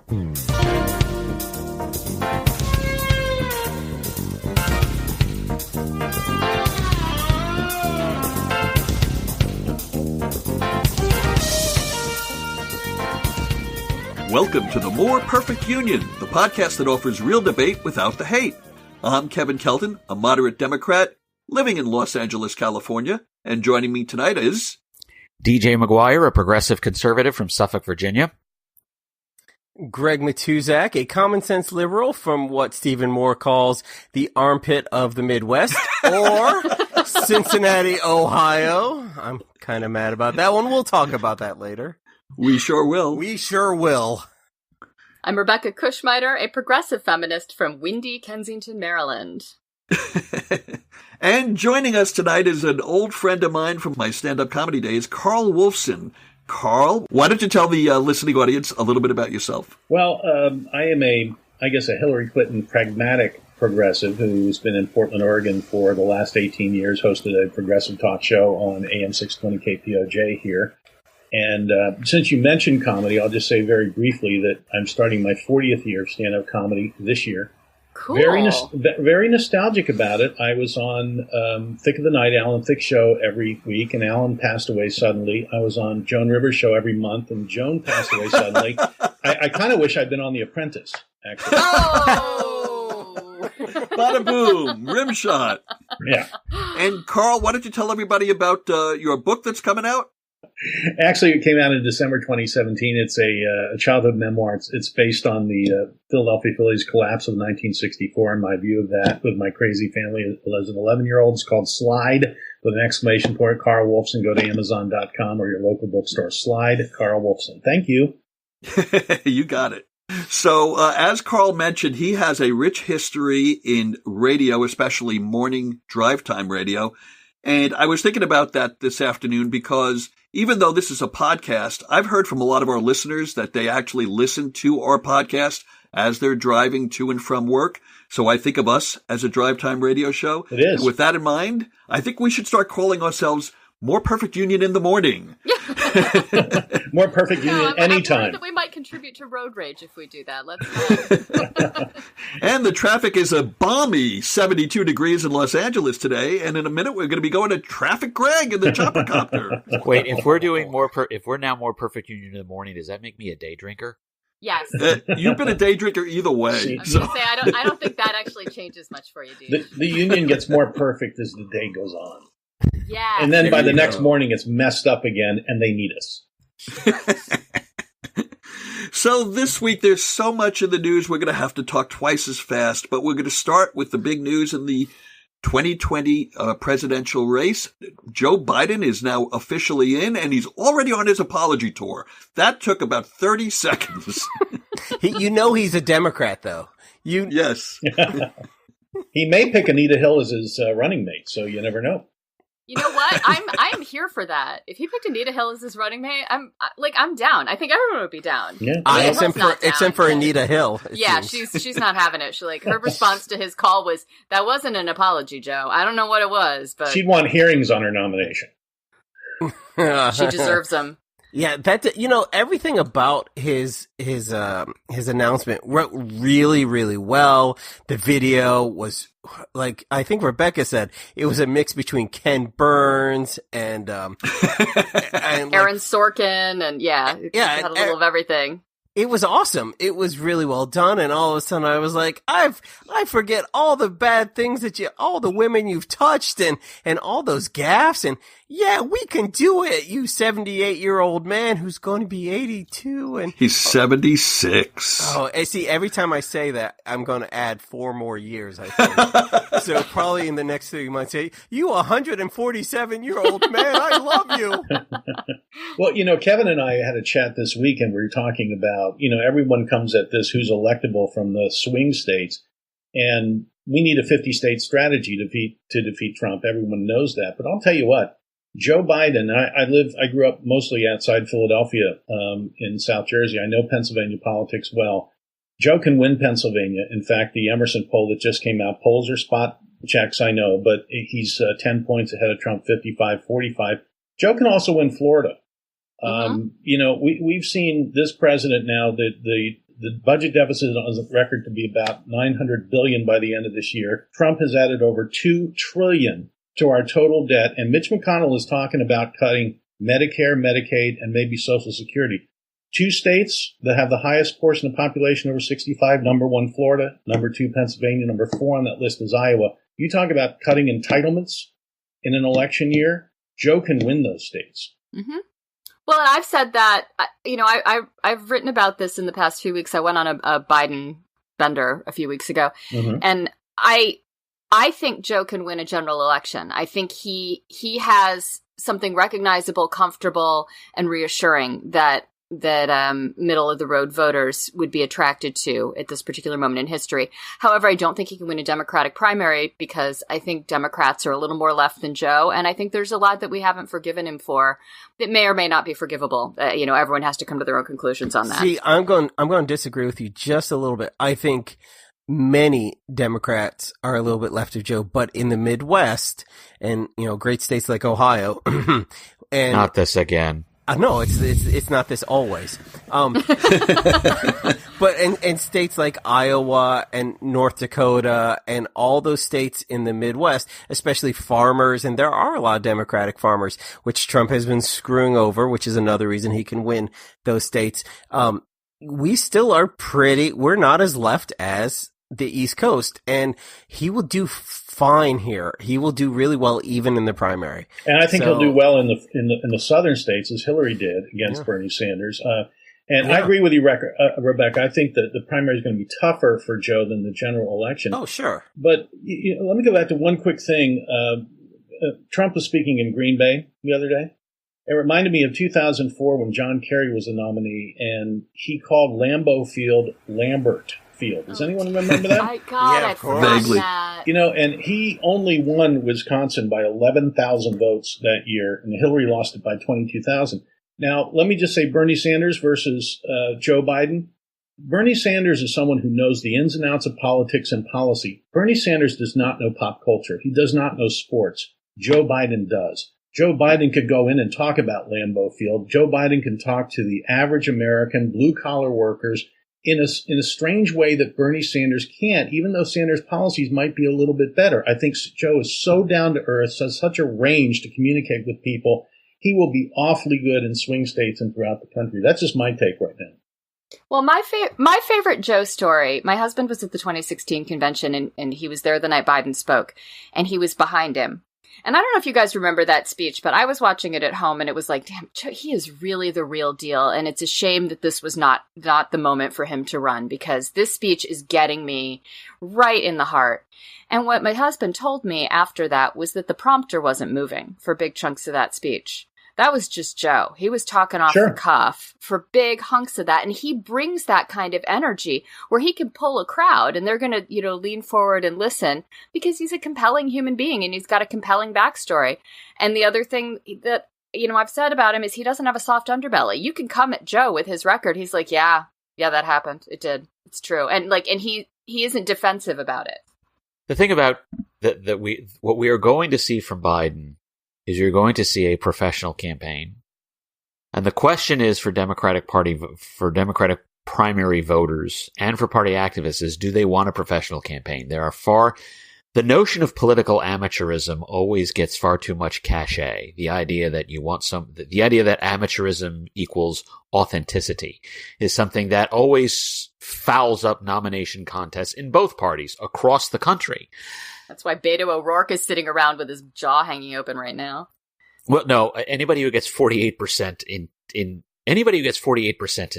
Welcome to the More Perfect Union, the podcast that offers real debate without the hate. I'm Kevin Kelton, a moderate Democrat living in Los Angeles, California, and joining me tonight is DJ McGuire, a progressive conservative from Suffolk, Virginia. Greg Matuzak, a common-sense liberal from what Stephen Moore calls the armpit of the Midwest, or Cincinnati, Ohio. I'm kind of mad about that one. We'll talk about that later. We sure will. We sure will. I'm Rebecca Kushmiter, a progressive feminist from windy Kensington, Maryland. And joining us tonight is an old friend of mine from my stand-up comedy days, Carl Wolfson. Carl, why don't you tell the listening audience a little bit about yourself? Well, I am a Hillary Clinton pragmatic progressive who's been in Portland, Oregon for the last 18 years, hosted a progressive talk show on AM 620 KPOJ here. And since you mentioned comedy, I'll just say very briefly that I'm starting my 40th year of stand-up comedy this year. Cool. Very nostalgic about it. I was on Thick of the Night, Alan Thicke show every week, and Alan passed away suddenly. I was on Joan Rivers' show every month, and Joan passed away suddenly. I kind of wish I'd been on The Apprentice, actually. Oh! Bada boom, rim shot. Yeah. And Carl, why don't you tell everybody about your book that's coming out? Actually, it came out in December 2017. It's a childhood memoir. It's based on the Philadelphia Phillies collapse of 1964 and my view of that with my crazy family as an 11-year-old. It's called Slide with an exclamation point. Carl Wolfson. Go to Amazon.com or your local bookstore. Slide, Carl Wolfson. Thank you. You got it. So, as Carl mentioned, he has a rich history in radio, especially morning drive time radio. And I was thinking about that this afternoon because even though this is a podcast, I've heard from a lot of our listeners that they actually listen to our podcast as they're driving to and from work. So I think of us as a drive time radio show. It is. And with that in mind, I think we should start calling ourselves More Perfect Union in the morning. More Perfect Union anytime. I'm worried that we might contribute to road rage if we do that. Let's And the traffic is a balmy 72 degrees in Los Angeles today. And in a minute, we're going to be going to Traffic Greg in the chopper copter. Wait, if we're doing if we're now More Perfect Union in the morning, does that make me a day drinker? Yes. You've been a day drinker either way. I was going to say, I don't think that actually changes much for you, dude. The union gets more perfect as the day goes on. Yeah. And then by the next morning, it's messed up again, and they need us. So this week, there's so much in the news, we're going to have to talk twice as fast, but we're going to start with the big news in the 2020 presidential race. Joe Biden is now officially in, and he's already on his apology tour. That took about 30 seconds. He's a Democrat, though. Yes. He may pick Anita Hill as his running mate, so you never know. You know what? I'm here for that. If he picked Anita Hill as his running mate, I'm down. I think everyone would be down. Yeah. Except for Anita Hill. Yeah, she's not having it. Her response to his call was, "That wasn't an apology, Joe. I don't know what it was, but she'd want hearings on her nomination. She deserves them." Yeah, everything about his announcement went really, really well. The video was, like I think Rebecca said, it was a mix between Ken Burns and Aaron Sorkin, and it had a little of everything. It was awesome. It was really well done, and all of a sudden I was like, I forget all the bad things all the women you've touched and all those gaffes, and yeah, we can do it, you 78-year-old man who's going to be 82. And he's 76. Oh, and see, every time I say that, I'm going to add 4 more years, I think. So probably in the next 3 months, say, you 147-year-old man, I love you. Well, Kevin and I had a chat this week, and we were talking about, everyone comes at this who's electable from the swing states, and we need a 50-state strategy to defeat Trump. Everyone knows that. But I'll tell you what, Joe Biden, I grew up mostly outside Philadelphia in South Jersey. I know Pennsylvania politics well. Joe can win Pennsylvania. In fact, the Emerson poll that just came out, polls are spot checks, I know, but he's 10 points ahead of Trump, 55-45. Joe can also win Florida. We've seen this president now, the The budget deficit is on record to be about $900 billion by the end of this year. Trump has added over $2 trillion to our total debt, and Mitch McConnell is talking about cutting Medicare, Medicaid, and maybe Social Security. 2 states that have the highest portion of population over 65, number 1, Florida, number 2, Pennsylvania, number 4 on that list is Iowa. You talk about cutting entitlements in an election year, Joe can win those states. Mm-hmm. Well, and I've said that, I've written about this in the past few weeks. I went on a Biden bender a few weeks ago, and I think Joe can win a general election. I think he has something recognizable, comfortable, and reassuring that middle of the road voters would be attracted to at this particular moment in history. However, I don't think he can win a Democratic primary because I think Democrats are a little more left than Joe, and I think there's a lot that we haven't forgiven him for that may or may not be forgivable. Everyone has to come to their own conclusions on that. See, I'm going to disagree with you just a little bit. I think many Democrats are a little bit left of Joe, but in the Midwest and, great states like Ohio and not this again. No, it's not this always. But in states like Iowa and North Dakota and all those states in the Midwest, especially farmers, and there are a lot of Democratic farmers, which Trump has been screwing over, which is another reason he can win those states. We still are we're not as left as the East Coast, and he will do fine here. He will do really well even in the primary. And I think he'll do well in the southern states, as Hillary did against Bernie Sanders. I agree with you, Rebecca. I think that the primary is going to be tougher for Joe than the general election. Oh, sure. But let me go back to one quick thing. Trump was speaking in Green Bay the other day. It reminded me of 2004 when John Kerry was the nominee, and he called Lambeau Field Lambert Field. Does anyone remember that? I forgot that. And he only won Wisconsin by 11,000 votes that year, and Hillary lost it by 22,000. Now, let me just say Bernie Sanders versus Joe Biden. Bernie Sanders is someone who knows the ins and outs of politics and policy. Bernie Sanders does not know pop culture. He does not know sports. Joe Biden does. Joe Biden could go in and talk about Lambeau Field. Joe Biden can talk to the average American, blue-collar workers in a strange way that Bernie Sanders can't, even though Sanders' policies might be a little bit better. I think Joe is so down to earth, has such a range to communicate with people. He will be awfully good in swing states and throughout the country. That's just my take right now. Well, my favorite Joe story, my husband was at the 2016 convention, and he was there the night Biden spoke, and he was behind him. And I don't know if you guys remember that speech, but I was watching it at home, and it was like, damn, he is really the real deal. And it's a shame that this was not the moment for him to run, because this speech is getting me right in the heart. And what my husband told me after that was that the prompter wasn't moving for big chunks of that speech. That was just Joe. He was talking off the cuff for big hunks of that. And he brings that kind of energy where he can pull a crowd and they're going to, lean forward and listen because he's a compelling human being and he's got a compelling backstory. And the other thing that, I've said about him is he doesn't have a soft underbelly. You can come at Joe with his record. He's like, yeah, that happened. It did. It's true. And he isn't defensive about it. The thing about what we are going to see from Biden is you're going to see a professional campaign. And the question is for Democratic primary voters and for party activists is, do they want a professional campaign? The notion of political amateurism always gets far too much cachet. The idea that amateurism equals authenticity is something that always fouls up nomination contests in both parties across the country. That's why Beto O'Rourke is sitting around with his jaw hanging open right now. Well, no, anybody who gets 48% in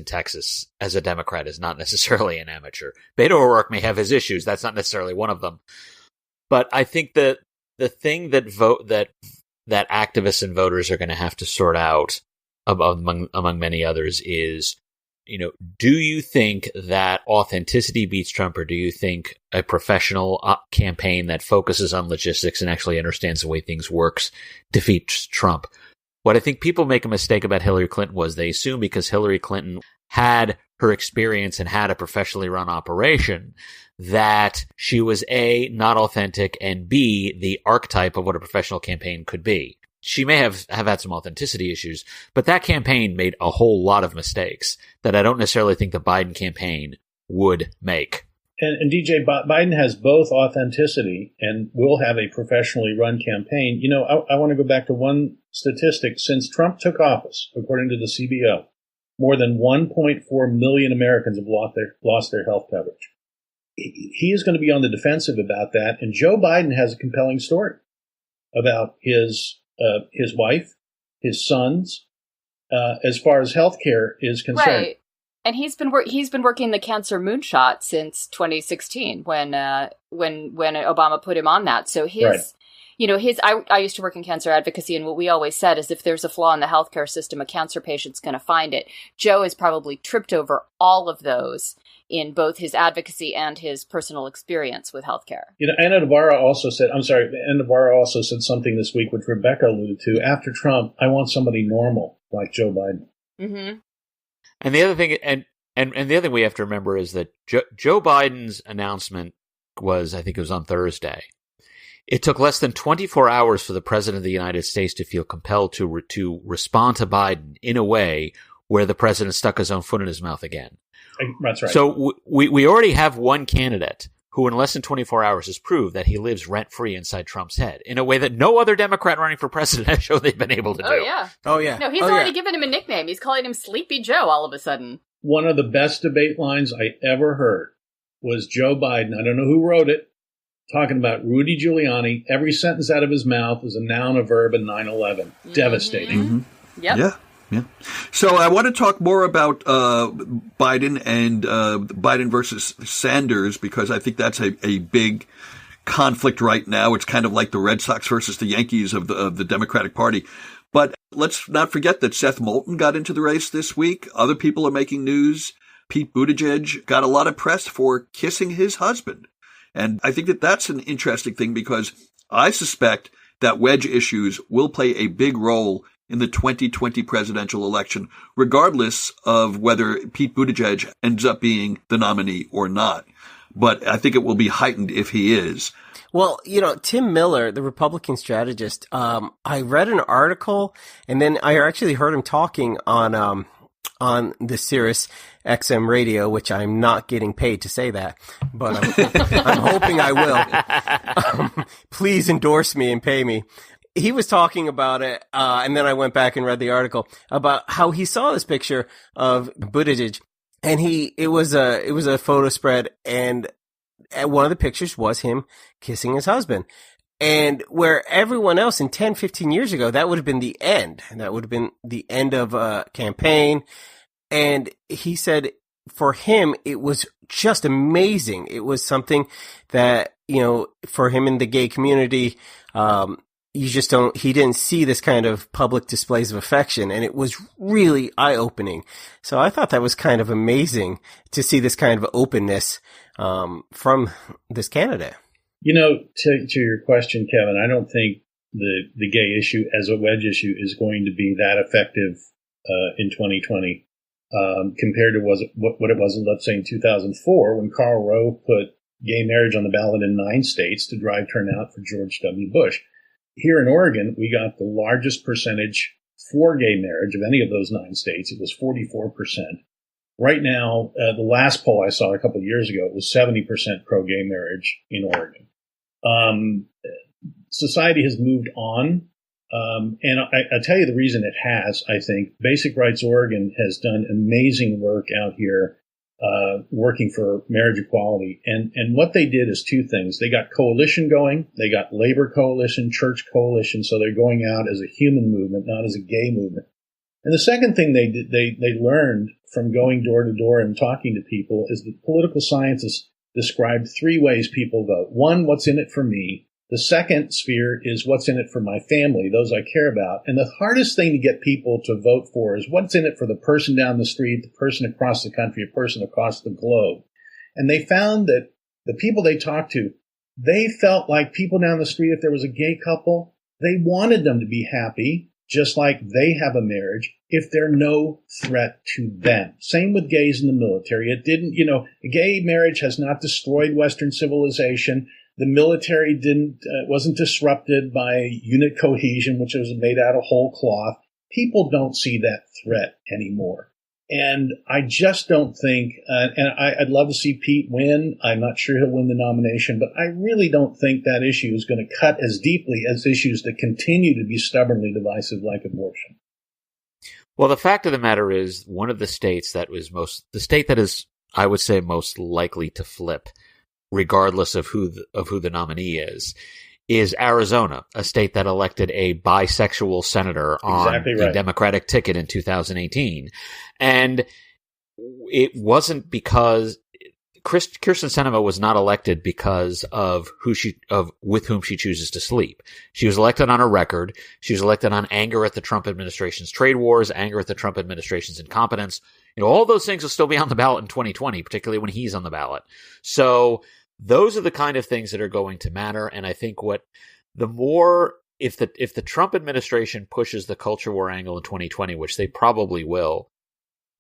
Texas as a Democrat is not necessarily an amateur. Beto O'Rourke may have his issues. That's not necessarily one of them. But I think that the thing that activists and voters are going to have to sort out among many others is, do you think that authenticity beats Trump, or do you think a professional campaign that focuses on logistics and actually understands the way things works defeats Trump? What I think people make a mistake about Hillary Clinton was they assume because Hillary Clinton had her experience and had a professionally run operation that she was A, not authentic, and B, the archetype of what a professional campaign could be. she may have had some authenticity issues, but that campaign made a whole lot of mistakes that I don't necessarily think the Biden campaign would make. And DJ, Biden has both authenticity and will have a professionally run campaign. You know, I want to go back to one statistic. Since Trump took office, according to the CBO, more than 1.4 million Americans have lost their health coverage. He is going to be on the defensive about that. And Joe Biden has a compelling story about his wife, his sons, as far as health care is concerned. Right. And he's been working the cancer moonshot since 2016 when Obama put him on that. So I used to work in cancer advocacy, and what we always said is if there's a flaw in the healthcare system, a cancer patient's going to find it. Joe has probably tripped over all of those in both his advocacy and his personal experience with healthcare. You know, Anna Navarro also said something this week, which Rebecca alluded to. After Trump, I want somebody normal like Joe Biden. Mm-hmm. And the other thing, and the other thing we have to remember is that Joe Biden's announcement was, I think it was on Thursday. It took less than 24 hours for the president of the United States to feel compelled to respond to Biden in a way where the president stuck his own foot in his mouth again. That's right. So we already have one candidate who in less than 24 hours has proved that he lives rent-free inside Trump's head in a way that no other Democrat running for president has shown they've been able to do. Oh, yeah. No, he's already given him a nickname. He's calling him Sleepy Joe all of a sudden. One of the best debate lines I ever heard was Joe Biden, I don't know who wrote it, talking about Rudy Giuliani. Every sentence out of his mouth was a noun, a verb, and 9/11. Mm-hmm. Devastating. Mm-hmm. Yep. Yeah. Yeah. So I want to talk more about Biden and Biden versus Sanders, because I think that's a big conflict right now. It's kind of like the Red Sox versus the Yankees of the Democratic Party. But let's not forget that Seth Moulton got into the race this week. Other people are making news. Pete Buttigieg got a lot of press for kissing his husband. And I think that that's an interesting thing, because I suspect that wedge issues will play a big role in the 2020 presidential election, regardless of whether Pete Buttigieg ends up being the nominee or not. But I think it will be heightened if he is. Well, you know, Tim Miller, the Republican strategist, I read an article, and then I actually heard him talking on the Sirius XM radio, which I'm not getting paid to say that, but I'm hoping I will. Please endorse me and pay me. He was talking about it, and then I went back and read the article about how he saw this picture of Buttigieg, and it was a photo spread, and one of the pictures was him kissing his husband. And where everyone else in 10, 15 years ago, that would have been the end. That would have been the end of a campaign. And he said for him, it was just amazing. It was something that, you know, for him in the gay community, he didn't see this kind of public displays of affection, and it was really eye-opening. So I thought that was kind of amazing to see this kind of openness, from this candidate. You know, to your question, Kevin, I don't think the gay issue as a wedge issue is going to be that effective, in 2020, compared to what it was, let's say, in 2004, when Karl Rove put gay marriage on the ballot in 9 states to drive turnout for George W. Bush. Here in Oregon, we got the largest percentage for gay marriage of any of those 9 states. It was 44%. Right now, the last poll I saw a couple of years ago, it was 70% pro-gay marriage in Oregon. Society has moved on. And I tell you the reason it has, I think. Basic Rights Oregon has done amazing work out here, working for marriage equality. And what they did is 2 things. They got coalition going. They got labor coalition, church coalition. So they're going out as a human movement, not as a gay movement. And the second thing they did, they learned from going door to door and talking to people, is that political scientists described 3 ways people vote. 1, what's in it for me. The second sphere is what's in it for my family, those I care about. And the hardest thing to get people to vote for is what's in it for the person down the street, the person across the country, a person across the globe. And they found that the people they talked to, they felt like people down the street, if there was a gay couple, they wanted them to be happy, just like they have a marriage, if they're no threat to them. Same with gays in the military. It didn't, gay marriage has not destroyed Western civilization. The military wasn't disrupted by unit cohesion, which was made out of whole cloth. People don't see that threat anymore. And I just don't think, and I'd love to see Pete win. I'm not sure he'll win the nomination, but I really don't think that issue is going to cut as deeply as issues that continue to be stubbornly divisive like abortion. Well, the fact of the matter is, one of the states that the state that is, I would say, most likely to flip, regardless of who the nominee is Arizona, a state that elected a bisexual senator on the Democratic ticket in 2018. And it wasn't because Kyrsten Sinema was not elected because of with whom she chooses to sleep. She was elected on a record. She was elected on anger at the Trump administration's trade wars, anger at the Trump administration's incompetence. All those things will still be on the ballot in 2020, particularly when he's on the ballot. So those are the kind of things that are going to matter. And I think if the Trump administration pushes the culture war angle in 2020, which they probably will,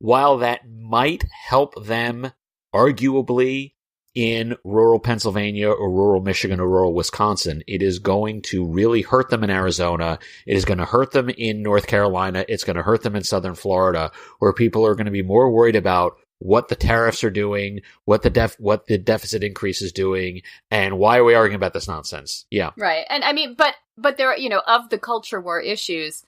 while that might help them arguably in rural Pennsylvania or rural Michigan or rural Wisconsin, it is going to really hurt them in Arizona. It is going to hurt them in North Carolina. It's going to hurt them in Southern Florida, where people are going to be more worried about what the tariffs are doing, what the deficit increase is doing, and why are we arguing about this nonsense? Yeah. Right. And I mean, but there are, of the culture war issues,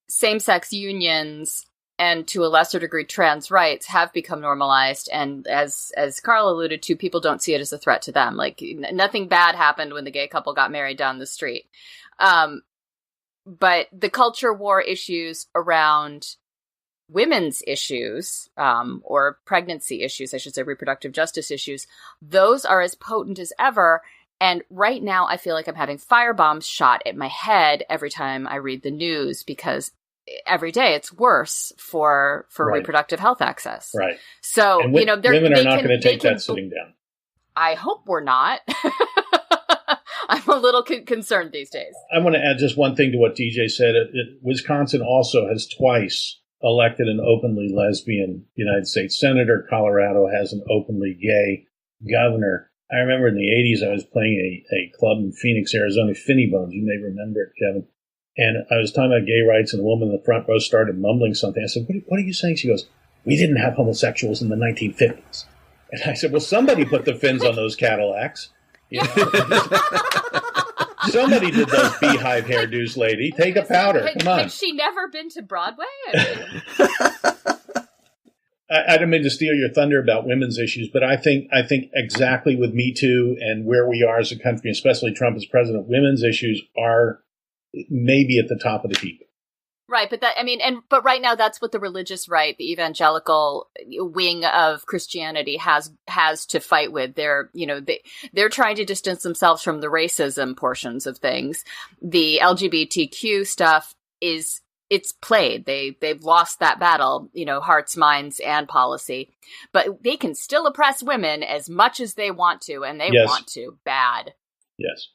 same-sex unions and to a lesser degree trans rights have become normalized. And as Carl alluded to, people don't see it as a threat to them. Like nothing bad happened when the gay couple got married down the street. But the culture war issues around women's issues, or pregnancy issues, I should say, reproductive justice issues, those are as potent as ever. And right now I feel like I'm having firebombs shot at my head every time I read the news, because every day it's worse for reproductive health access. Right. So, women are not going to take that sitting down. I hope we're not. I'm a little concerned these days. I want to add just one thing to what DJ said. Wisconsin also has twice elected an openly lesbian United States senator. Colorado has an openly gay governor. I remember in the 80s I was playing a club in Phoenix, Arizona, Finny Bones. You may remember it, Kevin. And I was talking about gay rights, and the woman in the front row started mumbling something. I said, what are you saying? She goes, we didn't have homosexuals in the 1950s. And I said, well, somebody put the fins on those Cadillacs. You know? Somebody did those beehive hairdos, lady. Take a powder. Come on. Had she never been to Broadway? I don't mean to steal your thunder about women's issues, but I think exactly with Me Too and where we are as a country, especially Trump as president, women's issues are maybe at the top of the heap. Right, but right now that's what the religious right, the evangelical wing of Christianity has to fight with. They're trying to distance themselves from the racism portions of things. The LGBTQ stuff it's played. They've lost that battle, hearts, minds, and policy. But they can still oppress women as much as they want to, and they want to bad. Yes.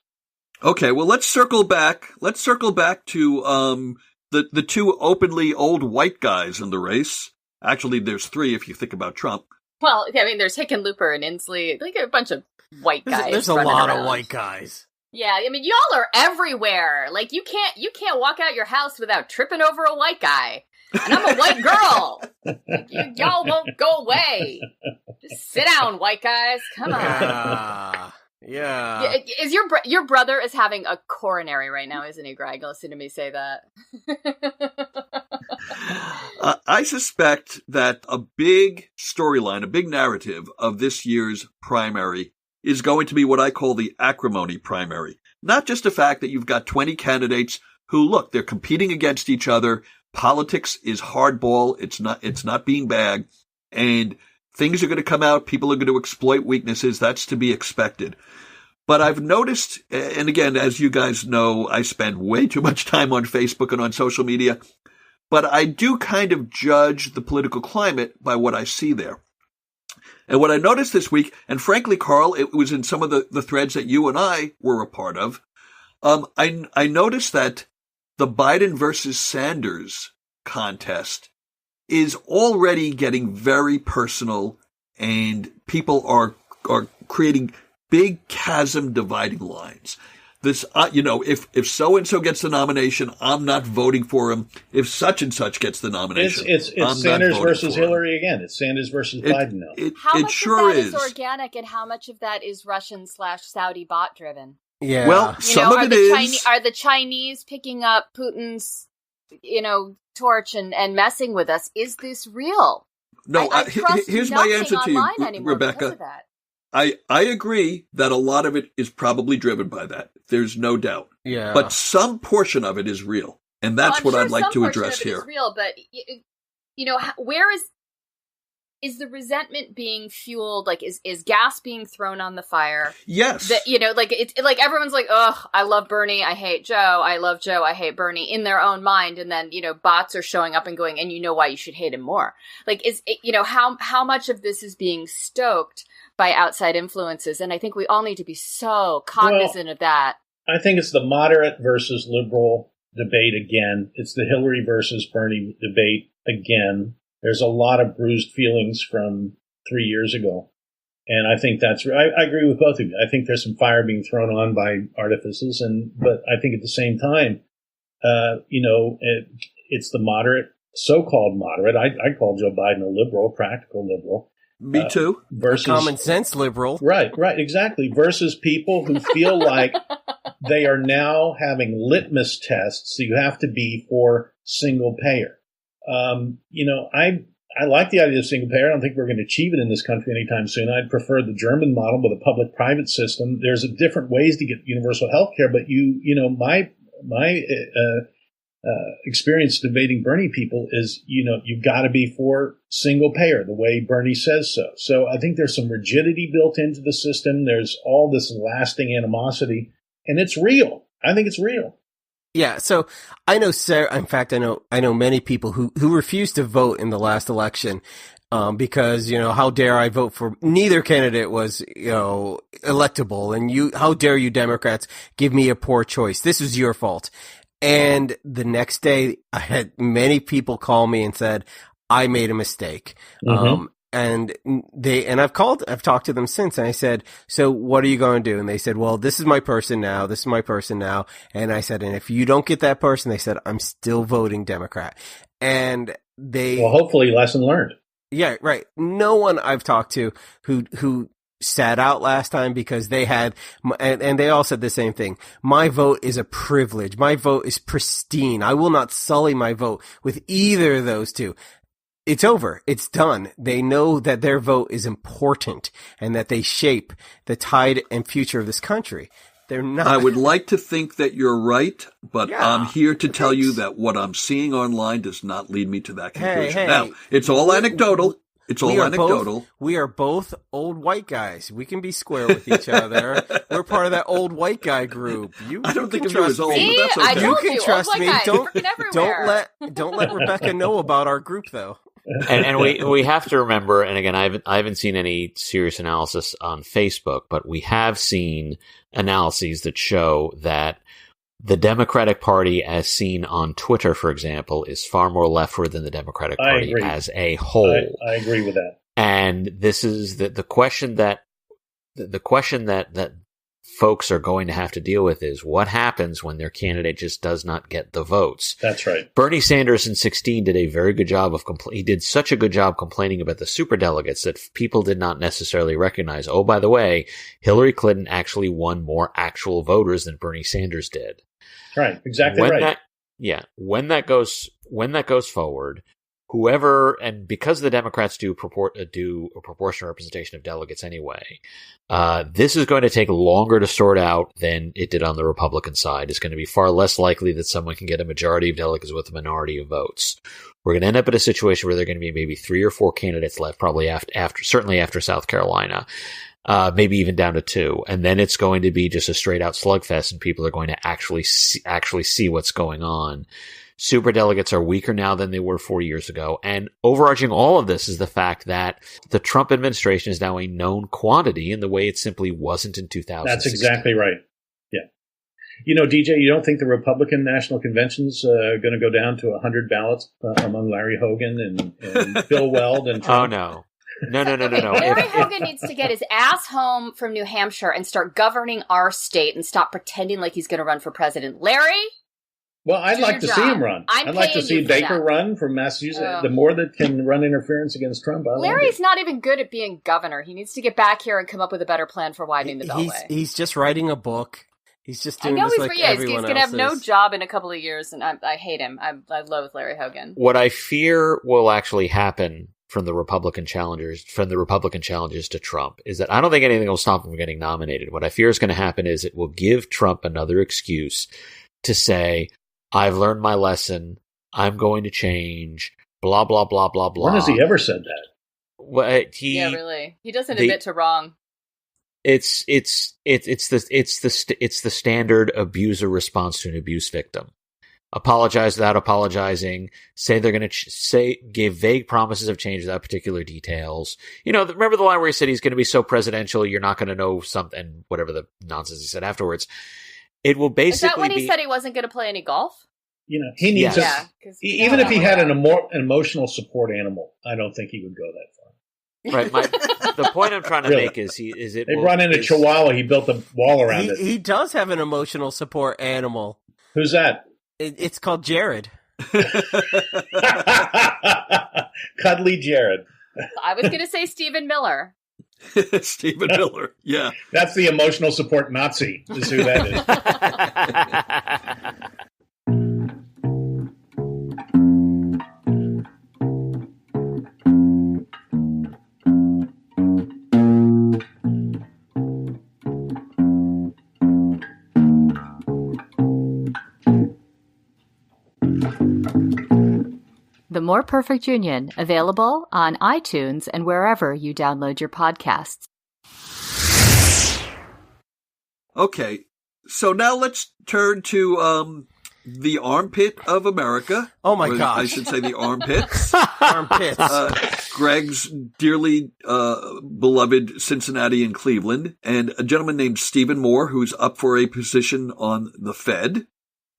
Okay, well let's circle back. Let's circle back to the two openly old white guys in the race. Actually, there's three if you think about Trump. Well, I mean, there's Hickenlooper and Inslee, like a bunch of white guys. There's a lot of white guys. Yeah, I mean, y'all are everywhere. Like, you can't walk out your house without tripping over a white guy. And I'm a white girl. Y'all won't go away. Just sit down, white guys. Come on. Yeah. Is your brother is having a coronary right now, isn't he, Greg? Listen to me say that. I suspect that a big storyline, a big narrative of this year's primary is going to be what I call the Acrimony Primary. Not just the fact that you've got 20 candidates who, look, they're competing against each other. Politics is hardball. It's not beanbag. And things are going to come out. People are going to exploit weaknesses. That's to be expected. But I've noticed, and again, as you guys know, I spend way too much time on Facebook and on social media, but I do kind of judge the political climate by what I see there. And what I noticed this week, and frankly, Carl, it was in some of the threads that you and I were a part of, I noticed that the Biden versus Sanders contest is already getting very personal, and people are creating big chasm dividing lines. This, if so-and-so gets the nomination, I'm not voting for him. If such and such gets the nomination, it's Sanders versus Hillary again. It's Sanders versus Biden now. How it much sure of that is organic, and how much of that is Russian/Saudi bot driven? Yeah. Well, some of it is. Are the Chinese picking up Putin's, torch and messing with us? Is this real? No, I trust here's my answer to you, Rebecca. I agree that a lot of it is probably driven by that. There's no doubt. Yeah. But some portion of it is real. And that's what I'd like to address here. Is real, but where is the resentment being fueled? Like, is gas being thrown on the fire? Yes. That, it's like everyone's like, oh, I love Bernie, I hate Joe. I love Joe, I hate Bernie in their own mind. And then, bots are showing up and going, and you know why you should hate him more. Like, how much of this is being stoked by outside influences? And I think we all need to be so cognizant of that. I think it's the moderate versus liberal debate again. It's the Hillary versus Bernie debate again. There's a lot of bruised feelings from 3 years ago. And I think I agree with both of you. I think there's some fire being thrown on by artifices. But I think at the same time, it's the moderate, so-called moderate. I call Joe Biden a liberal, a practical liberal. Me too. Versus common sense liberal. Right, exactly. Versus people who feel like they are now having litmus tests. So you have to be for single payer. I like the idea of single payer. I don't think we're going to achieve it in this country anytime soon. I'd prefer the German model with a public-private system. There's different ways to get universal health care, but my experience debating Bernie people is, you've got to be for single payer, the way Bernie says so. So I think there's some rigidity built into the system. There's all this lasting animosity, and it's real. I think it's real. Yeah, so I know Sarah. In fact, I know many people who refused to vote in the last election because how dare I vote for neither candidate was electable, and how dare you Democrats give me a poor choice? This is your fault. And the next day, I had many people call me and said I made a mistake. Mm-hmm. And I've talked to them since, and I said, so what are you going to do? And they said, well, this is my person now. And I said, and if you don't get that person, they said, I'm still voting Democrat. And well, hopefully lesson learned. Yeah, right. No one I've talked to who sat out last time because they had, and they all said the same thing. My vote is a privilege. My vote is pristine. I will not sully my vote with either of those two. It's over. It's done. They know that their vote is important and that they shape the tide and future of this country. They're not. I would like to think that you're right, but Yeah, I'm here to tell you that what I'm seeing online does not lead me to that conclusion. Hey, now, it's all anecdotal. It's all anecdotal. We are both old white guys. We can be square with each other. We're part of that old white guy group. I don't think of you as old, See, but that's okay. I told You can you, trust old me. white guys, Don't let Rebecca know about our group though. And we have to remember, and again, I haven't seen any serious analysis on Facebook, but we have seen analyses that show that the Democratic Party, as seen on Twitter, for example, is far more leftward than the Democratic Party as a whole. I agree with that. And this is the question that folks are going to have to deal with is what happens when their candidate just does not get the votes. That's right. Bernie Sanders in 2016 did a very good job of he did such a good job complaining about the superdelegates that people did not necessarily recognize. Oh, by the way, Hillary Clinton actually won more actual voters than Bernie Sanders did. Right. Exactly right. When that goes forward, whoever, and because the Democrats do a proportional representation of delegates anyway, this is going to take longer to sort out than it did on the Republican side. It's going to be far less likely that someone can get a majority of delegates with a minority of votes. We're going to end up in a situation where there are going to be maybe 3 or 4 candidates left, probably certainly after South Carolina. Maybe even down to 2. And then it's going to be just a straight out slugfest and people are going to actually see what's going on. Superdelegates are weaker now than they were 4 years ago. And overarching all of this is the fact that the Trump administration is now a known quantity in the way it simply wasn't in 2016. That's exactly right. Yeah. DJ, you don't think the Republican National Convention's going to go down to 100 ballots among Larry Hogan and Bill Weld and Trump? Oh, no. No. Larry Hogan needs to get his ass home from New Hampshire and start governing our state and stop pretending like he's going to run for president. Larry? Well, I'd like to see him run. I'd like to see Baker run from Massachusetts. The more that can run interference against Trump, Larry's not even good at being governor. He needs to get back here and come up with a better plan for widening the Beltway. He's just writing a book. He's just doing this like everyone else. He's going to have no job in a couple of years, and I hate him. I loathe Larry Hogan. What I fear will actually happen from the Republican challengers to Trump is that I don't think anything will stop him from getting nominated. What I fear is going to happen is it will give Trump another excuse to say, I've learned my lesson. I'm going to change. Blah blah blah blah blah. When has he ever said that? Well, really. He doesn't admit to wrong. It's the standard abuser response to an abuse victim. Apologize without apologizing. Say they're going to give vague promises of change without particular details. Remember the line where he said he's going to be so presidential you're not going to know something. Whatever the nonsense he said afterwards. It will basically. Is that when he said he wasn't going to play any golf? He needs even if he had an emotional support animal, I don't think he would go that far. Right. The point I'm trying to make is they run into Chihuahua. He built a wall around it. He does have an emotional support animal. Who's that? It's called Jared. Cuddly Jared. I was going to say Stephen Miller. Stephen Miller, yeah. That's the emotional support Nazi, is who that is. The More Perfect Union, available on iTunes and wherever you download your podcasts. Okay, so now let's turn to the armpit of America. Oh my gosh. I should say the armpits. Armpits. Greg's dearly beloved Cincinnati and Cleveland, and a gentleman named Stephen Moore, who's up for a position on the Fed,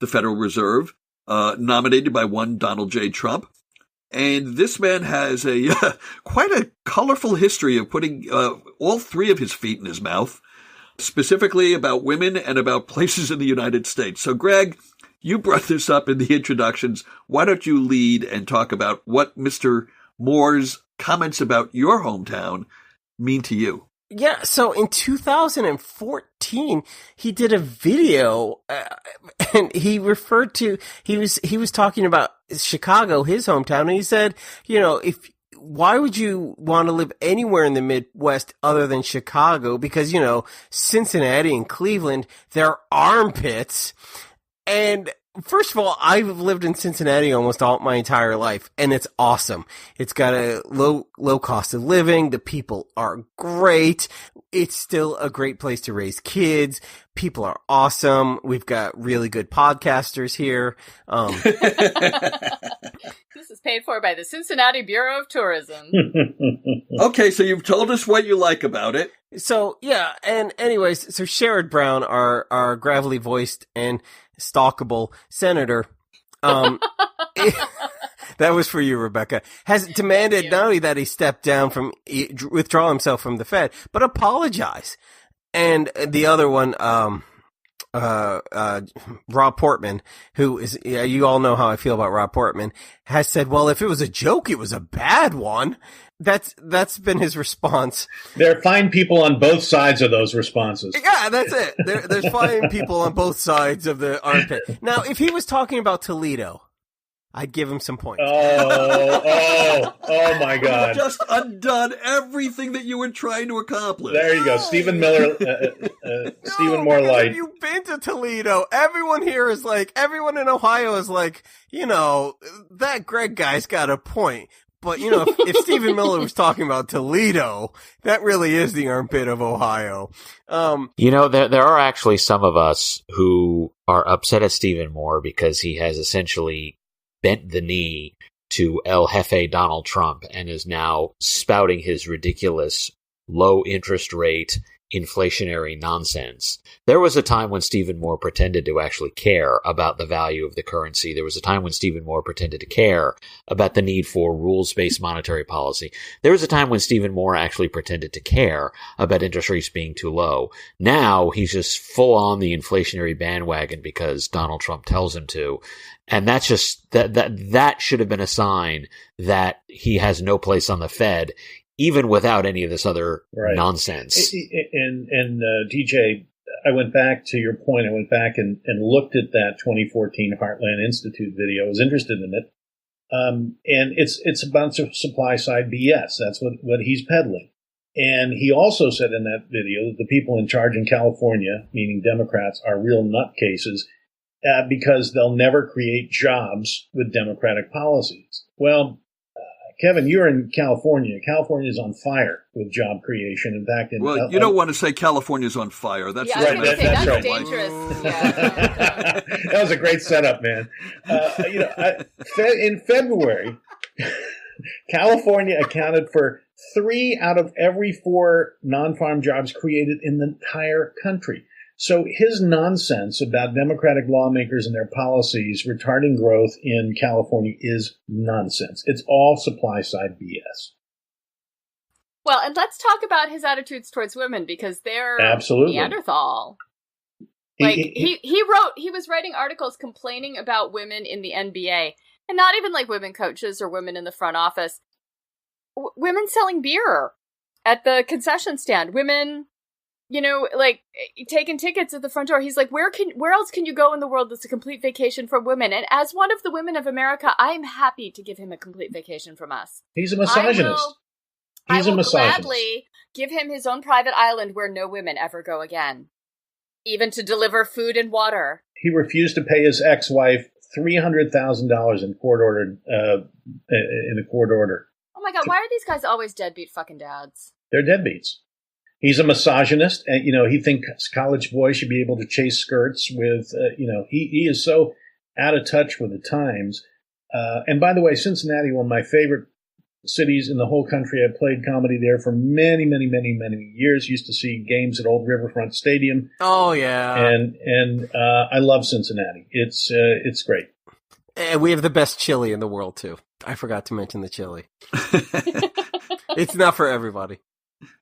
the Federal Reserve, nominated by one Donald J. Trump. And this man has quite a colorful history of putting all three of his feet in his mouth, specifically about women and about places in the United States. So, Greg, you brought this up in the introductions. Why don't you lead and talk about what Mr. Moore's comments about your hometown mean to you? Yeah, so in 2014, he did a video, and he referred to, he was talking about Chicago, his hometown, and he said, why would you want to live anywhere in the Midwest other than Chicago? Because, Cincinnati and Cleveland, they're armpits. And first of all, I've lived in Cincinnati almost all my entire life, and it's awesome. It's got a low cost of living. The people are great. It's still a great place to raise kids. People are awesome. We've got really good podcasters here. This is paid for by the Cincinnati Bureau of Tourism. Okay, so you've told us what you like about it. So, yeah, and anyways, so Sherrod Brown, our gravelly voiced and stalkable senator, that was for you, Rebecca, has demanded not only that he step down withdraw himself from the Fed, but apologize. And the other one, Rob Portman, who is, you all know how I feel about Rob Portman, has said, well, if it was a joke, it was a bad one. That's been his response. There are fine people on both sides of those responses. Yeah, that's it. There's fine people on both sides of the armpit. Now, if he was talking about Toledo, I'd give him some points. Oh my God. You've just undone everything that you were trying to accomplish. There you go. Stephen Miller, Stephen Moore Light. Have you been to Toledo? Everyone here is like, everyone in Ohio is like, that Greg guy's got a point. But, if Stephen Miller was talking about Toledo, that really is the armpit of Ohio. There are actually some of us who are upset at Stephen Moore because he has essentially bent the knee to El Jefe Donald Trump and is now spouting his ridiculous low interest rate, inflationary nonsense. There was a time when Stephen Moore pretended to actually care about the value of the currency. There was a time when Stephen Moore pretended to care about the need for rules-based monetary policy. There was a time when Stephen Moore actually pretended to care about interest rates being too low. Now he's just full on the inflationary bandwagon because Donald Trump tells him to. And that's just, that should have been a sign that he has no place on the Fed, even without any of this other nonsense. And DJ, I went back to your point. I went back and looked at that 2014 Heartland Institute video. I was interested in it. And it's a bunch of supply side BS. That's what he's peddling. And he also said in that video that the people in charge in California, meaning Democrats, are real nutcases because they'll never create jobs with Democratic policies. Well, Kevin, you're in California. California is on fire with job creation. In fact, you don't want to say California's on fire. That's right. That's right. Dangerous. Yeah. That was a great setup, man. In February, California accounted for 3 out of every 4 non-farm jobs created in the entire country. So his nonsense about Democratic lawmakers and their policies retarding growth in California is nonsense. It's all supply-side BS. Well, and let's talk about his attitudes towards women, because they're absolutely Neanderthal. He was writing articles complaining about women in the NBA, and not even like women coaches or women in the front office. Women selling beer at the concession stand. Women, taking tickets at the front door. He's like, where else can you go in the world that's a complete vacation for women? And as one of the women of America, I'm happy to give him a complete vacation from us. He's a misogynist. I will gladly give him his own private island where no women ever go again, even to deliver food and water. He refused to pay his ex-wife $300,000 in a court order. Oh my God, why are these guys always deadbeat fucking dads? They're deadbeats. He's a misogynist, and he thinks college boys should be able to chase skirts with. He is so out of touch with the times. And by the way, Cincinnati, one of my favorite cities in the whole country. I played comedy there for many, many, many, many years. Used to see games at Old Riverfront Stadium. Oh yeah, and I love Cincinnati. It's great. And we have the best chili in the world too. I forgot to mention the chili. It's not for everybody.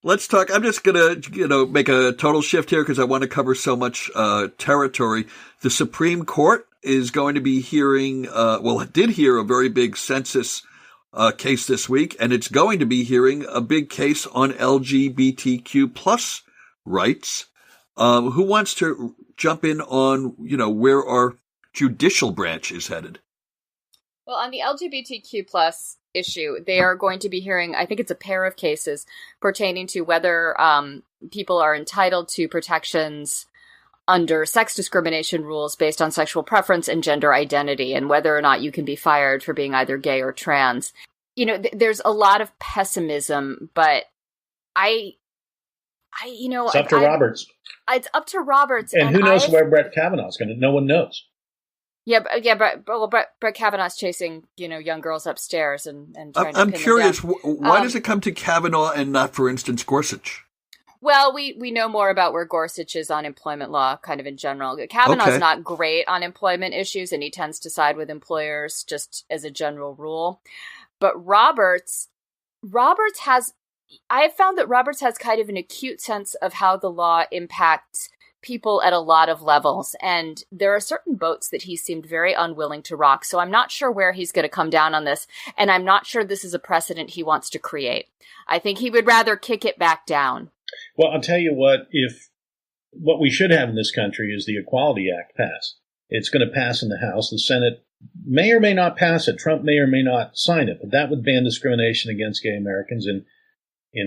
Let's talk. I'm just going to, make a total shift here because I want to cover so much territory. The Supreme Court is going to be hearing, it did hear a very big census case this week, and it's going to be hearing a big case on LGBTQ plus rights. Who wants to jump in on, where our judicial branch is headed? Well, on the LGBTQ plus issue, they are going to be hearing, I think it's a pair of cases pertaining to whether people are entitled to protections under sex discrimination rules based on sexual preference and gender identity, and whether or not you can be fired for being either gay or trans. There's a lot of pessimism, but it's up to Roberts. It's up to Roberts. And who knows where Brett Kavanaugh's going to, no one knows. Brett Kavanaugh's chasing, young girls upstairs and trying to I'm pin curious, them down. why does it come to Kavanaugh and not, for instance, Gorsuch? Well, we know more about where Gorsuch is on employment law, kind of in general. Kavanaugh's not great on employment issues, and he tends to side with employers just as a general rule. But Roberts has, I have found that Roberts has kind of an acute sense of how the law impacts people at a lot of levels, and there are certain boats that he seemed very unwilling to rock. So I'm not sure where he's going to come down on this, and I'm not sure this is a precedent he wants to create. I think he would rather kick it back down. Well, I'll tell you what we should have in this country is the Equality Act passed. It's going to pass in the House. The Senate may or may not pass it. Trump may or may not sign it, but that would ban discrimination against gay Americans in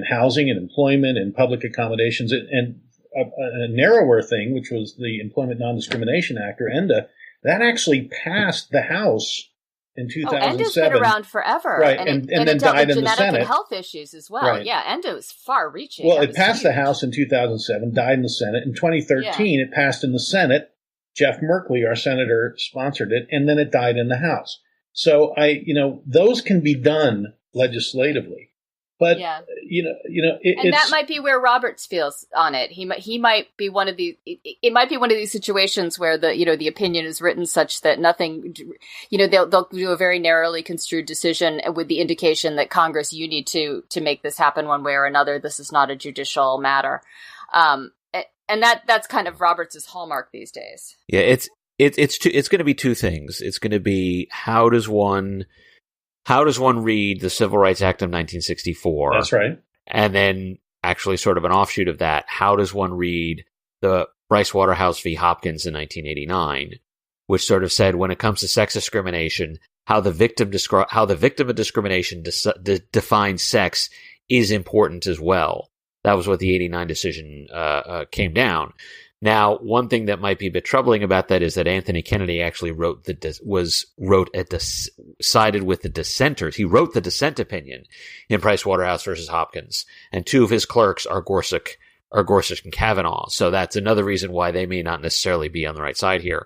housing and employment and public accommodations. And a narrower thing, which was the Employment Non-Discrimination Act, or ENDA, that actually passed the House in 2007. ENDA's been around forever. Right, and then died in the Senate. Genetic and health issues as well. Right. Yeah, ENDA was far-reaching. Well, it passed the House in 2007, died in the Senate. In 2013, it passed in the Senate. Jeff Merkley, our senator, sponsored it, and then it died in the House. So those can be done legislatively. But Yeah. and that might be where Roberts feels on it. He might be one of these. It might be one of these situations where the opinion is written such that nothing. They'll do a very narrowly construed decision with the indication that Congress, you need to make this happen one way or another. This is not a judicial matter, and that's kind of Roberts' hallmark these days. Yeah, it's going to be two things. It's going to be how does one read the Civil Rights Act of 1964? That's right. And then actually sort of an offshoot of that, how does one read the Bryce Waterhouse v. Hopkins in 1989, which sort of said when it comes to sex discrimination, how the victim of discrimination defines sex is important as well. That was what the 89 decision came down. Now, one thing that might be a bit troubling about that is that Anthony Kennedy actually sided with the dissenters. He wrote the dissent opinion in Price Waterhouse versus Hopkins, and two of his clerks are Gorsuch and Kavanaugh. So that's another reason why they may not necessarily be on the right side here.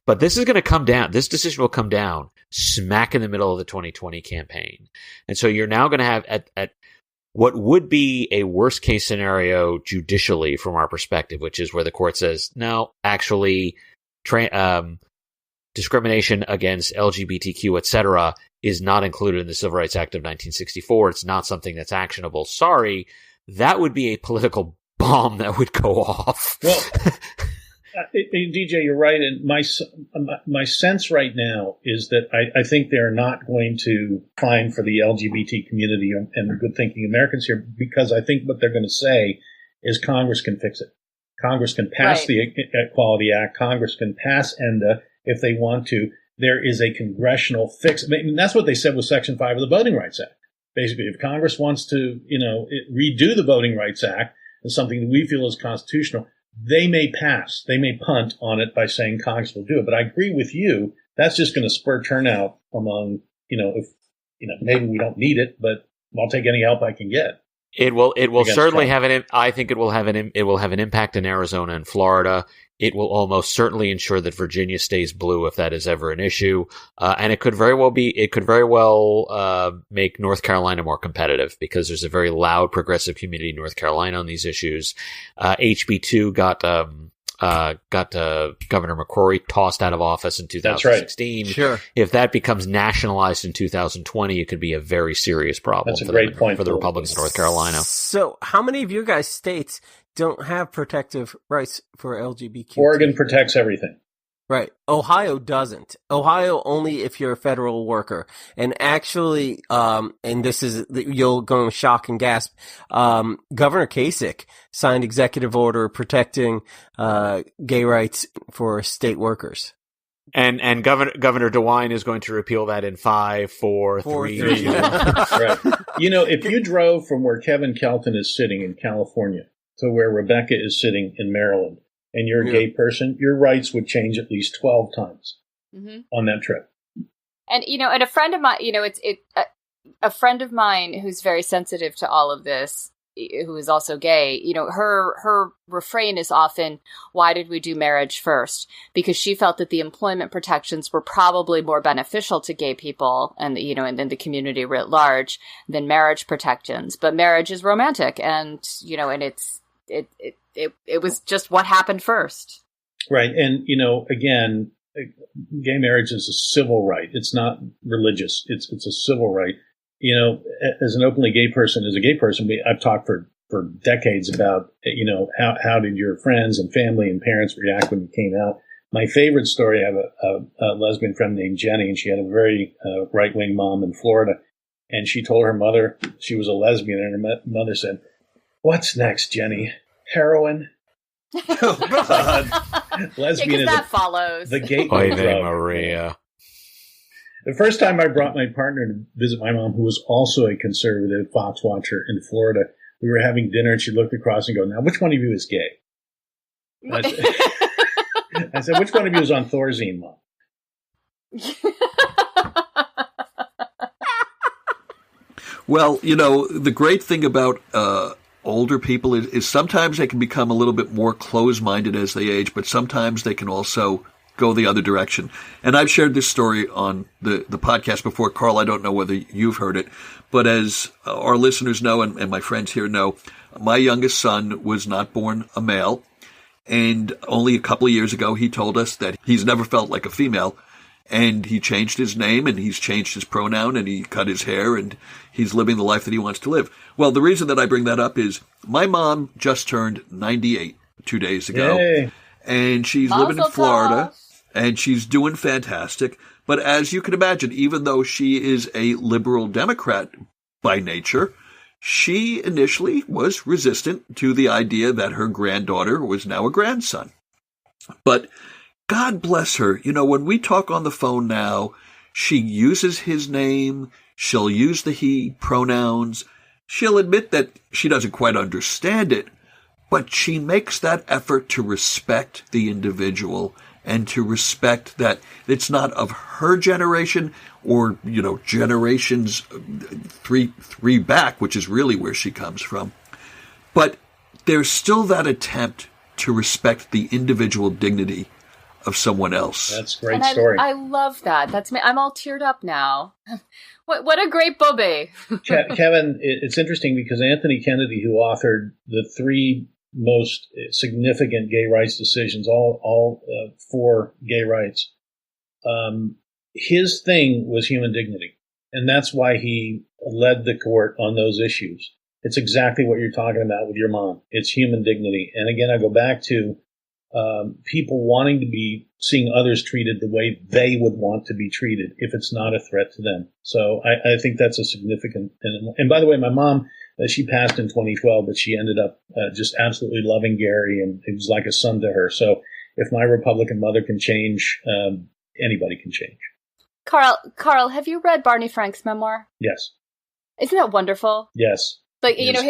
But this is going to come down. This decision will come down smack in the middle of the 2020 campaign, and so you're now going to have at what would be a worst case scenario judicially from our perspective, which is where the court says, no, actually, discrimination against LGBTQ, etc., is not included in the Civil Rights Act of 1964. It's not something that's actionable. Sorry, that would be a political bomb that would go off. Well, DJ, you're right. And my sense right now is that I think they're not going to fine for the LGBT community and the good-thinking Americans here, because I think what they're going to say is Congress can fix it. Congress can pass the Equality Act. Congress can pass ENDA if they want to. There is a congressional fix. I mean, that's what they said with Section 5 of the Voting Rights Act. Basically, if Congress wants to, redo the Voting Rights Act as something that we feel is constitutional, they may punt on it by saying Congress will do it. But I agree with you. That's just going to spur turnout among, maybe we don't need it, but I'll take any help I can get. It will certainly have I think it will have an impact in Arizona and Florida. It will almost certainly ensure that Virginia stays blue if that is ever an issue. And it could very well make North Carolina more competitive because there's a very loud progressive community in North Carolina on these issues. HB2 got Governor McCrory tossed out of office in 2016. That's right. Sure. If that becomes nationalized in 2020, it could be a very serious problem. That's a great point for the Republicans of North Carolina. So how many of your guys' states don't have protective rights for LGBTQ? Oregon protects everything. Right. Ohio doesn't. Ohio only if you're a federal worker. And actually, and this is, you'll go shock and gasp, Governor Kasich signed executive order protecting gay rights for state workers. And Governor DeWine is going to repeal that in 5, 4, 3, 2. Right. If you drove from where Kevin Kelton is sitting in California to where Rebecca is sitting in Maryland, and you're a gay person, your rights would change at least 12 times on that trip. And, and a friend of mine, a friend of mine who's very sensitive to all of this, who is also gay, her refrain is often, why did we do marriage first? Because she felt that the employment protections were probably more beneficial to gay people and, and then the community writ large than marriage protections. But marriage is romantic and, and it was just what happened first. Right. And, again, gay marriage is a civil right. It's not religious. It's a civil right. As an openly gay person, I've talked for decades about, how did your friends and family and parents react when you came out? My favorite story, I have a lesbian friend named Jenny, and she had a very right-wing mom in Florida. And she told her mother she was a lesbian, and her mother said, "What's next, Jenny? Heroin?" Oh, God. Lesbian is that follows the gateway drug. Maria. The first time I brought my partner to visit my mom, who was also a conservative Fox watcher in Florida, we were having dinner, and she looked across and go, "Now, which one of you is gay?" I said, "Which one of you is on Thorazine, Mom?" Well, the great thing about older people is sometimes they can become a little bit more closed-minded as they age, but sometimes they can also go the other direction. And I've shared this story on the podcast before. Carl, I don't know whether you've heard it, but as our listeners know and my friends here know, my youngest son was not born a male. And only a couple of years ago, he told us that he's never felt like a female. And he changed his name and he's changed his pronoun and he cut his hair and he's living the life that he wants to live. Well, the reason that I bring that up is my mom just turned 98 2 days ago. Yay. And she's living in Florida and she's doing fantastic. But as you can imagine, even though she is a liberal Democrat by nature, she initially was resistant to the idea that her granddaughter was now a grandson. But God bless her. You know, when we talk on the phone now, she uses his name. She'll use the he pronouns. She'll admit that she doesn't quite understand it, but she makes that effort to respect the individual and to respect that it's not of her generation or, you know, generations three back, which is really where she comes from. But there's still that attempt to respect the individual dignity of someone else. That's a great story. I love that. That's me. I'm all teared up now. What a great bobby. Kevin, it's interesting because Anthony Kennedy, who authored the 3 most significant gay rights decisions, all for gay rights, his thing was human dignity. And that's why he led the court on those issues. It's exactly what you're talking about with your mom. It's human dignity. And again, I go back to people wanting to be seeing others treated the way they would want to be treated if it's not a threat to them. So I think that's a significant. And by the way, my mom, she passed in 2012, but she ended up just absolutely loving Gary, and it was like a son to her. So if my Republican mother can change, anybody can change. Carl, have you read Barney Frank's memoir? Yes. Isn't that wonderful? Yes. Like, you know,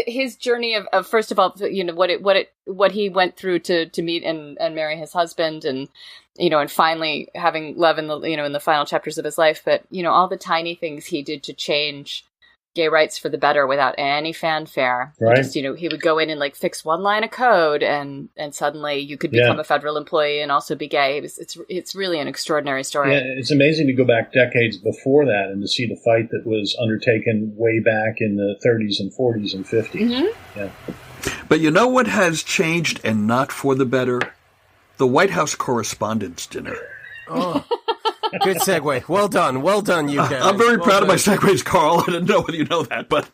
his journey of first of all, you know, what he went through to meet and marry his husband, and, you know, and finally having love in the, you know, in the final chapters of his life, but, you know, all the tiny things he did to change gay rights for the better without any fanfare. Right. Just, you know, he would go in and like fix one line of code, and suddenly you could become a federal employee and also be gay. It's really an extraordinary story. Yeah, it's amazing to go back decades before that and to see the fight that was undertaken way back in the 30s and 40s and 50s. Mm-hmm. Yeah. But you know what has changed and not for the better? The White House Correspondents' Dinner. Oh. Good segue. Well done, you guys. I'm very proud of my segues, Carl. I didn't know whether you know that, but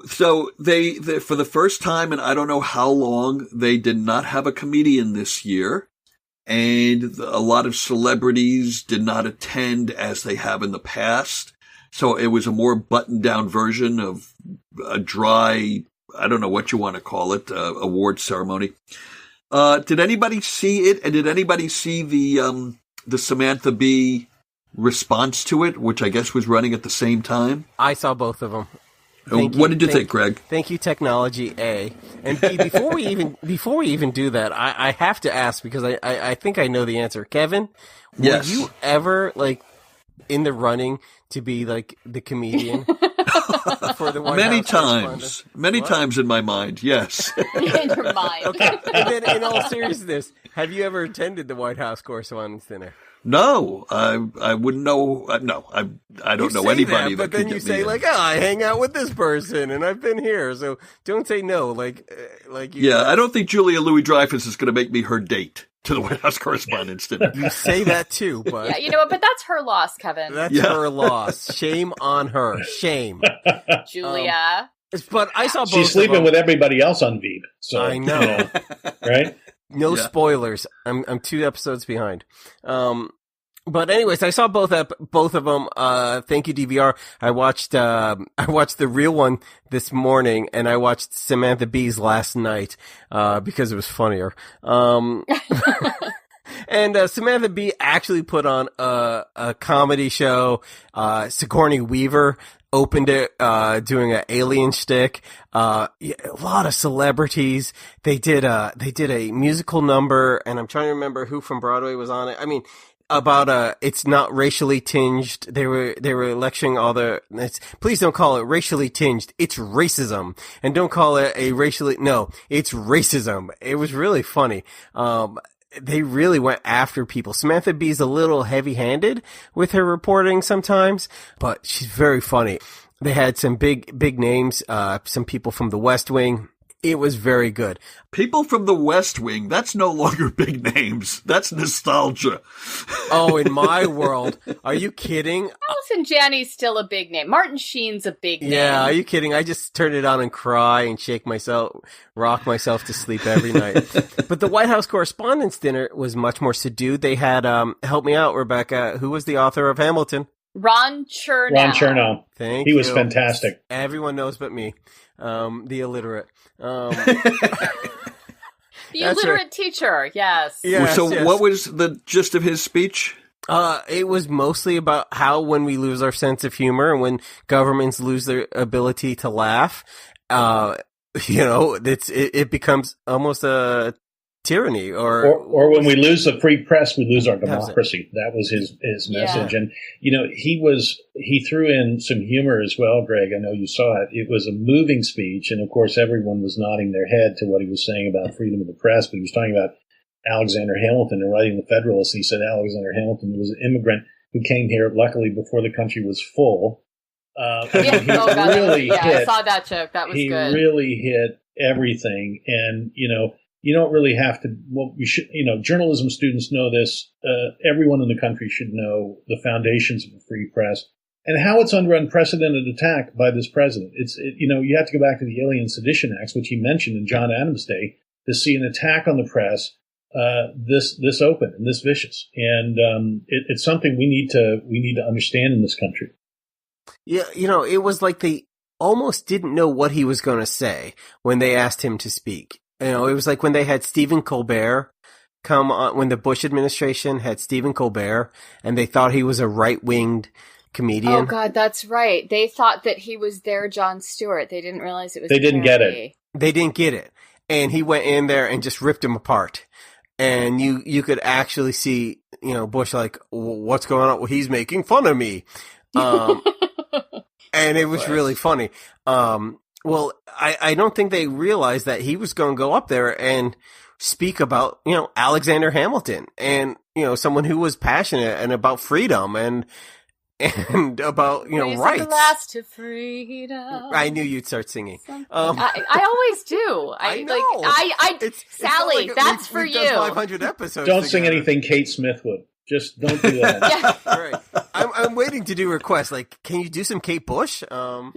so they for the first time, and I don't know how long, they did not have a comedian this year, and a lot of celebrities did not attend as they have in the past. So it was a more buttoned down version of a dry, I don't know what you want to call it, award ceremony. Did anybody see it? And did anybody see the Samantha Bee response to it, which I guess was running at the same time? I saw both of them. What did you think, Greg? Thank you, technology, A. And B, before we even do that, I have to ask, because I think I know the answer. Kevin, yes. Were you ever, like, in the running to be, like, the comedian? For the White House Many times in my mind, yes. In your mind. Okay. And then, in all seriousness, have you ever attended the White House Correspondents' Dinner? No, I wouldn't know. No, I don't know anybody that but then could you get say, me like, I hang out with this person, and I've been here, so don't say no. Like you. Yeah, I don't think Julia Louis-Dreyfus is going to make me her date to the White House Correspondents' Dinner. You say that too, but yeah, you know what? But that's her loss, Kevin. That's her loss. Shame on her. Shame, Julia. But I saw both. She's sleeping with everybody else on Veep. So I know, right? No spoilers. I'm 2 episodes behind. But anyways, I saw both of them. Thank you, DVR. I watched the real one this morning, and I watched Samantha Bee's last night, because it was funnier. And Samantha Bee actually put on a comedy show. Sigourney Weaver opened it, doing an alien shtick. A lot of celebrities. They did a musical number, and I'm trying to remember who from Broadway was on it. I mean, about it's not racially tinged. They were lecturing all please don't call it racially tinged. It's racism. And don't call it it's racism. It was really funny. they really went after people. Samantha Bee's a little heavy-handed with her reporting sometimes, but she's very funny. They had some big names, some people from the West Wing. It was very good. People from the West Wing, that's no longer big names. That's nostalgia. Oh, in my world. Are you kidding? Allison Janney's still a big name. Martin Sheen's a big name. Yeah, are you kidding? I just turn it on and cry and rock myself to sleep every night. But the White House Correspondents' Dinner was much more subdued. They had, help me out, Rebecca, who was the author of Hamilton? Ron Chernow. Ron Chernow. Thank you. He was fantastic. Everyone knows but me, the illiterate. The illiterate teacher, yes. Yes. What was the gist of his speech? It was mostly about how when we lose our sense of humor and when governments lose their ability to laugh, it becomes almost a tyranny or when we lose the free press, we lose our democracy. That was his message. Yeah. And, he threw in some humor as well, Greg. I know you saw it. It was a moving speech. And of course, everyone was nodding their head to what he was saying about freedom of the press. But he was talking about Alexander Hamilton and writing the Federalist. He said Alexander Hamilton was an immigrant who came here, luckily, before the country was full. I saw that joke. That was good. He really hit everything. And, you don't really have to, journalism students know this. Everyone in the country should know the foundations of a free press and how it's under unprecedented attack by this president. You have to go back to the Alien Sedition Acts, which he mentioned in John Adams' day, to see an attack on the press this open and this vicious. And it's something we need to understand in this country. Yeah, it was like they almost didn't know what he was going to say when they asked him to speak. It was like when they had Stephen Colbert come on, when the Bush administration had Stephen Colbert, and they thought he was a right-winged comedian. Oh, God, that's right. They thought that he was their Jon Stewart. They didn't realize it was They didn't get it. They didn't get it. And he went in there and just ripped him apart. And you could actually see, Bush like, what's going on? Well, he's making fun of me. And it was really funny. Well, I don't think they realized that he was going to go up there and speak about, Alexander Hamilton and, someone who was passionate and about freedom and about, rights. The last to freedom. I knew you'd start singing. I always do. I know. Sally, like that's for we've you. done 500 episodes. Don't sing anything Kate Smith would. Just don't do that. Yeah. All right. I'm waiting to do requests. Like, can you do some Kate Bush? Yeah.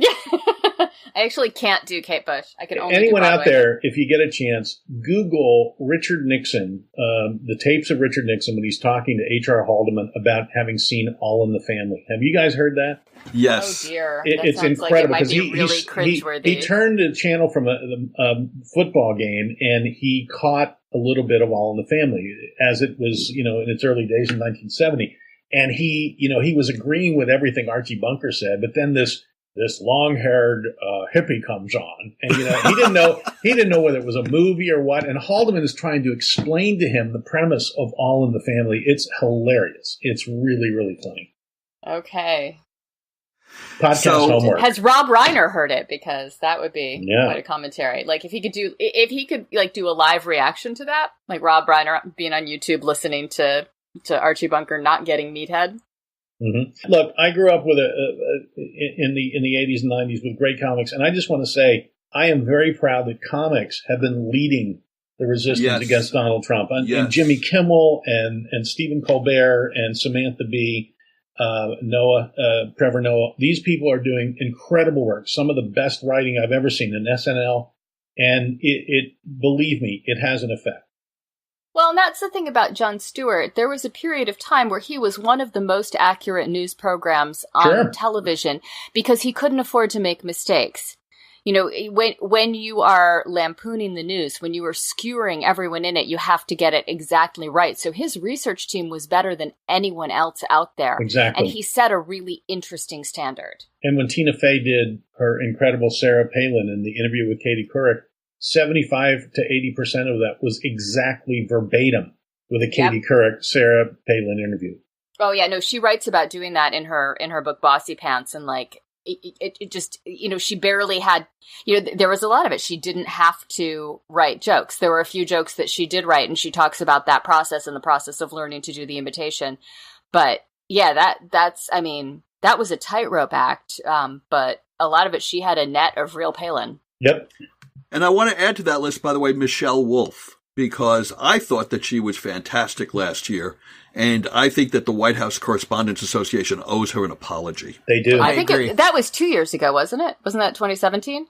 I actually can't do Kate Bush. I can only Anyone do out there, if you get a chance, Google Richard Nixon, the tapes of Richard Nixon when he's talking to H.R. Haldeman about having seen All in the Family. Have you guys heard that? Yes. Oh dear, it's incredible because he turned the channel from a football game and he caught a little bit of All in the Family as it was, in its early days in 1970, and he was agreeing with everything Archie Bunker said, but then this long-haired hippie comes on, and he didn't know whether it was a movie or what. And Haldeman is trying to explain to him the premise of All in the Family. It's hilarious. It's really, really funny. Okay. Podcast homework. Has Rob Reiner heard it? Because that would be quite a commentary. Like if he could do a live reaction to that, like Rob Reiner being on YouTube listening to Archie Bunker not getting meathead. Mm-hmm. Look, I grew up with in the 80s and 90s with great comics, and I just want to say I am very proud that comics have been leading the resistance against Donald Trump. And Jimmy Kimmel and Stephen Colbert and Samantha Bee, Trevor Noah, these people are doing incredible work. Some of the best writing I've ever seen in SNL, and believe me, it has an effect. Well, and that's the thing about Jon Stewart. There was a period of time where he was one of the most accurate news programs on television because he couldn't afford to make mistakes. When you are lampooning the news, when you are skewering everyone in it, you have to get it exactly right. So his research team was better than anyone else out there. Exactly. And he set a really interesting standard. And when Tina Fey did her incredible Sarah Palin in the interview with Katie Couric, 75 to 80% of that was exactly verbatim with a Katie Couric, Sarah Palin interview. Oh yeah, no, she writes about doing that in her book Bossy Pants, and like it just, she barely had, there was a lot of it. She didn't have to write jokes. There were a few jokes that she did write, and she talks about that process and the process of learning to do the imitation. But yeah, that was a tightrope act. But a lot of it, she had a net of real Palin. Yep. And I want to add to that list, by the way, Michelle Wolf, because I thought that she was fantastic last year. And I think that the White House Correspondents Association owes her an apology. They do. I think that was 2 years ago, wasn't it? Wasn't that 2017?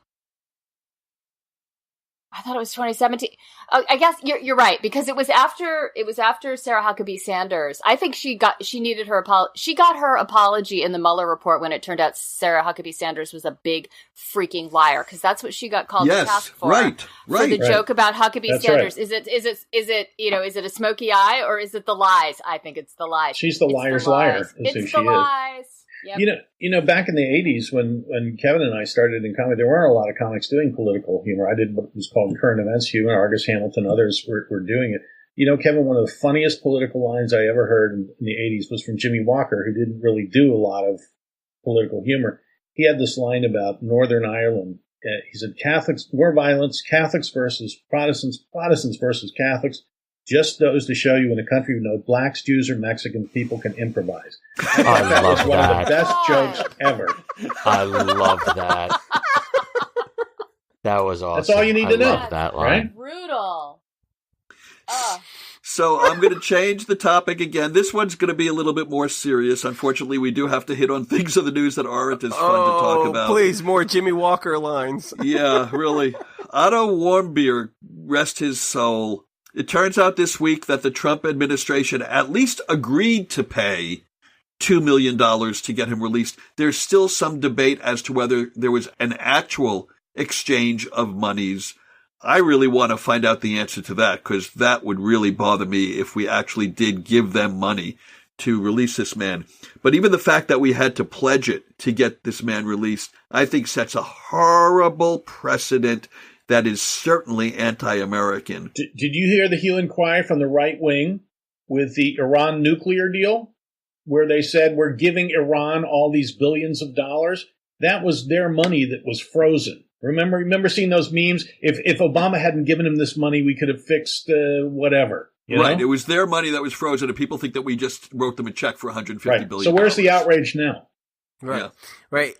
I thought it was 2017. Oh, I guess you're right, because it was after Sarah Huckabee Sanders. I think she got her apology in the Mueller report when it turned out Sarah Huckabee Sanders was a big freaking liar, because that's what she got called to task for. Right. For the joke about Huckabee That's Sanders. right. Is it a smoky eye, or is it the lies? I think it's the lies. She's the liar's liar. It's the lies. Yep. Back in the 80s when Kevin and I started in comedy, there weren't a lot of comics doing political humor. I did what was called current events humor. Argus Hamilton, others were doing it. Kevin, one of the funniest political lines I ever heard in the 80s was from Jimmy Walker, who didn't really do a lot of political humor. He had this line about Northern Ireland. He said, Catholics, more violence, Catholics versus Protestants, Protestants versus Catholics. Just those to show you in a country with no blacks, Jews, or Mexican people can improvise. I love was one that. of the best jokes ever. I loved that. That was awesome. That's all you need to know. I loved that line. Right? Brutal. So I'm going to change the topic again. This one's going to be a little bit more serious. Unfortunately, we do have to hit on things of the news that aren't as fun to talk about. Please, more Jimmy Walker lines. Yeah, really. Otto Warmbier, rest his soul. It turns out this week that the Trump administration at least agreed to pay $2 million to get him released. There's still some debate as to whether there was an actual exchange of monies. I really want to find out the answer to that, because that would really bother me if we actually did give them money to release this man. But even the fact that we had to pledge it to get this man released, I think sets a horrible precedent that is certainly anti-American. Did you hear the hue and cry from the right wing with the Iran nuclear deal, where they said we're giving Iran all these billions of dollars? That was their money that was frozen. Remember seeing those memes? If Obama hadn't given him this money, we could have fixed whatever. Right. It was their money that was frozen, and people think that we just wrote them a check for $150 billion. So where's the outrage now? Right. Yeah. Right.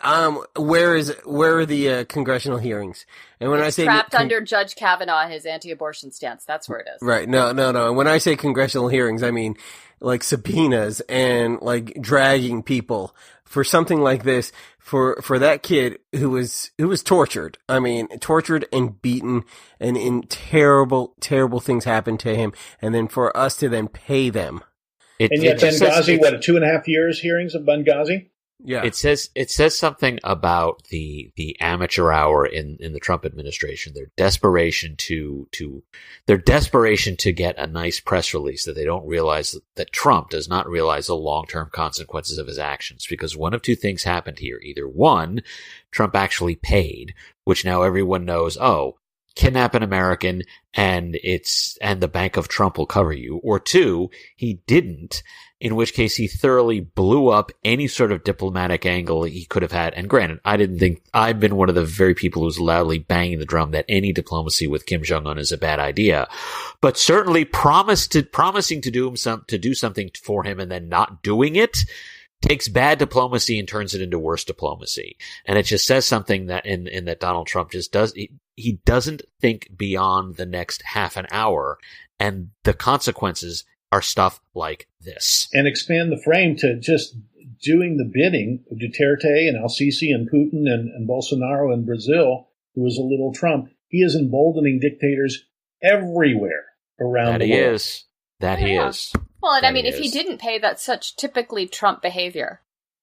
Where are the congressional hearings? And when I say trapped under Judge Kavanaugh, his anti-abortion stance, that's where it is. Right. No. And when I say congressional hearings, I mean like subpoenas and like dragging people for something like this, for that kid who was tortured. I mean, tortured and beaten, and in terrible things happened to him, and then for us to then pay them. And yet Benghazi, 2.5 years hearings of Benghazi? Yeah. It says something about the amateur hour in the Trump administration. Their desperation to get a nice press release, that they don't realize that Trump does not realize the long-term consequences of his actions, because one of two things happened here. Either one, Trump actually paid, which now everyone knows, kidnap an American and the Bank of Trump will cover you. Or two, he didn't, in which case he thoroughly blew up any sort of diplomatic angle he could have had. And granted, I've been one of the very people who's loudly banging the drum that any diplomacy with Kim Jong-un is a bad idea, but certainly promising to do something for him and then not doing it takes bad diplomacy and turns it into worse diplomacy. And it just says something that in that Donald Trump just does. He doesn't think beyond the next half an hour, and the consequences are stuff like this. And expand the frame to just doing the bidding of Duterte and Al-Sisi and Putin and Bolsonaro in Brazil, who is a little Trump. He is emboldening dictators everywhere around the world. He is. Well, and I mean, if he didn't pay, that's such typically Trump behavior.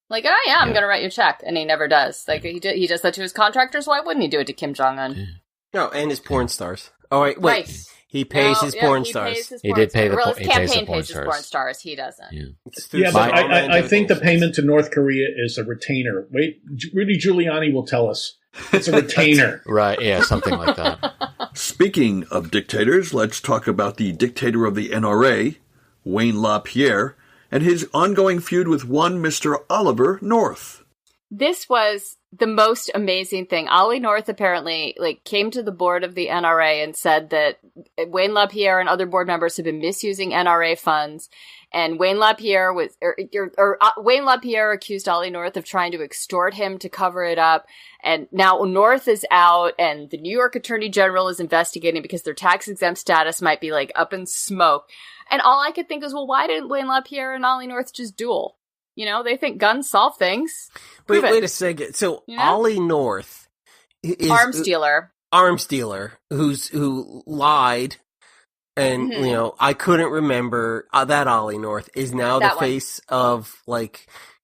Like, I'm going to write you a check, and he never does. Like, he does that to his contractors. Why wouldn't he do it to Kim Jong-un? No, and his porn stars. Oh, wait. Right. He pays his porn stars. He did pay his he campaign pays his porn stars. He doesn't. Yeah, but I think the payment to North Korea is a retainer. Wait, Rudy Giuliani will tell us. It's a retainer. Right, yeah, something like that. Speaking of dictators, let's talk about the dictator of the NRA, Wayne LaPierre, and his ongoing feud with one Mr. Oliver North. This was the most amazing thing. Ollie North apparently came to the board of the NRA and said that Wayne LaPierre and other board members have been misusing NRA funds. And Wayne LaPierre Wayne LaPierre accused Ollie North of trying to extort him to cover it up. And now North is out, and the New York Attorney General is investigating because their tax exempt status might be up in smoke. And all I could think is, well, why didn't Wayne LaPierre and Ollie North just duel? They think guns solve things. Wait a second. So Ollie North is arms dealer who lied, and I couldn't remember that Ollie North is now the face of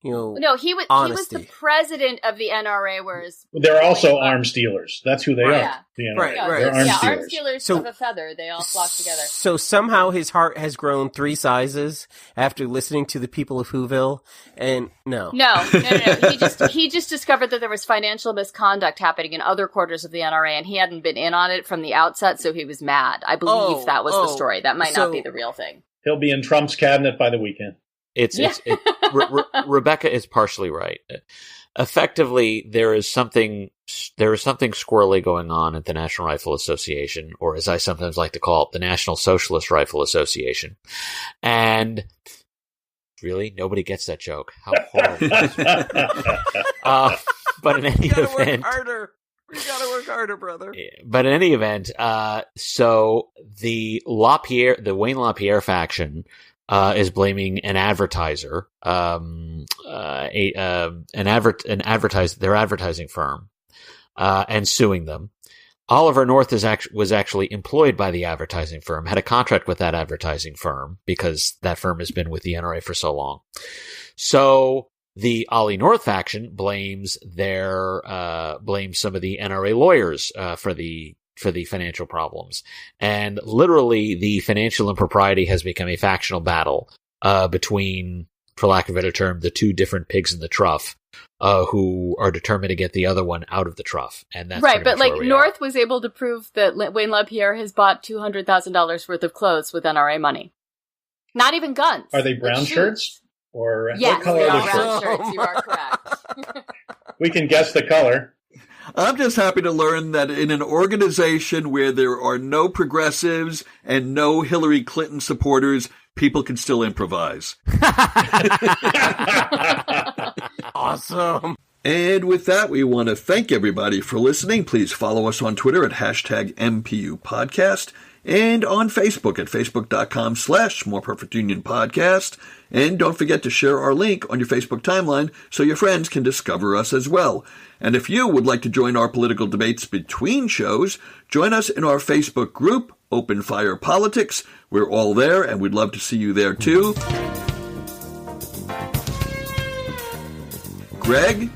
No, he was the president of the NRA, whereas they're also arms dealers. That's who they are. Yeah. The NRA. Right. They're arms dealers of a feather. They all flock together. So somehow his heart has grown 3 sizes after listening to the people of Whoville, and no. He just discovered that there was financial misconduct happening in other quarters of the NRA, and he hadn't been in on it from the outset, so he was mad. I believe that was the story. That might not be the real thing. He'll be in Trump's cabinet by the weekend. Rebecca is partially right. Effectively, there is something squirrely going on at the National Rifle Association, or as I sometimes like to call it, the National Socialist Rifle Association. And really, nobody gets that joke. How horrible. But in any event, we gotta work harder, brother. But in any event, so the Wayne LaPierre faction is blaming an advertiser, their advertising firm, and suing them. Oliver North was actually employed by the advertising firm, had a contract with that advertising firm because that firm has been with the NRA for so long. So the Ollie North faction blames some of the NRA lawyers for the financial problems. And literally the financial impropriety has become a factional battle between, for lack of a better term, the 2 different pigs in the trough who are determined to get the other one out of the trough. And that's right, but North was able to prove that Wayne LaPierre has bought $200,000 worth of clothes with NRA money. Not even guns. Are they brown shirts? Or yes, what color they are are the brown shirts? shirts. You are correct. We can guess the color. I'm just happy to learn that in an organization where there are no progressives and no Hillary Clinton supporters, people can still improvise. Awesome. And with that, we want to thank everybody for listening. Please follow us on Twitter at #MPU Podcast and on Facebook at facebook.com/More Perfect Union Podcast. And don't forget to share our link on your Facebook timeline so your friends can discover us as well. And if you would like to join our political debates between shows, join us in our Facebook group, Open Fire Politics. We're all there, and we'd love to see you there too. Greg,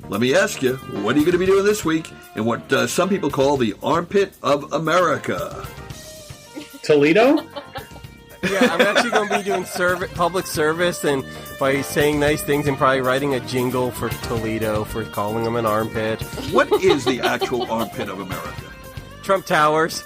let me ask you, what are you going to be doing this week in what some people call the armpit of America? Toledo? Yeah, I'm actually going to be doing public service, and by saying nice things and probably writing a jingle for Toledo for calling them an armpit. What is the actual armpit of America? Trump Towers.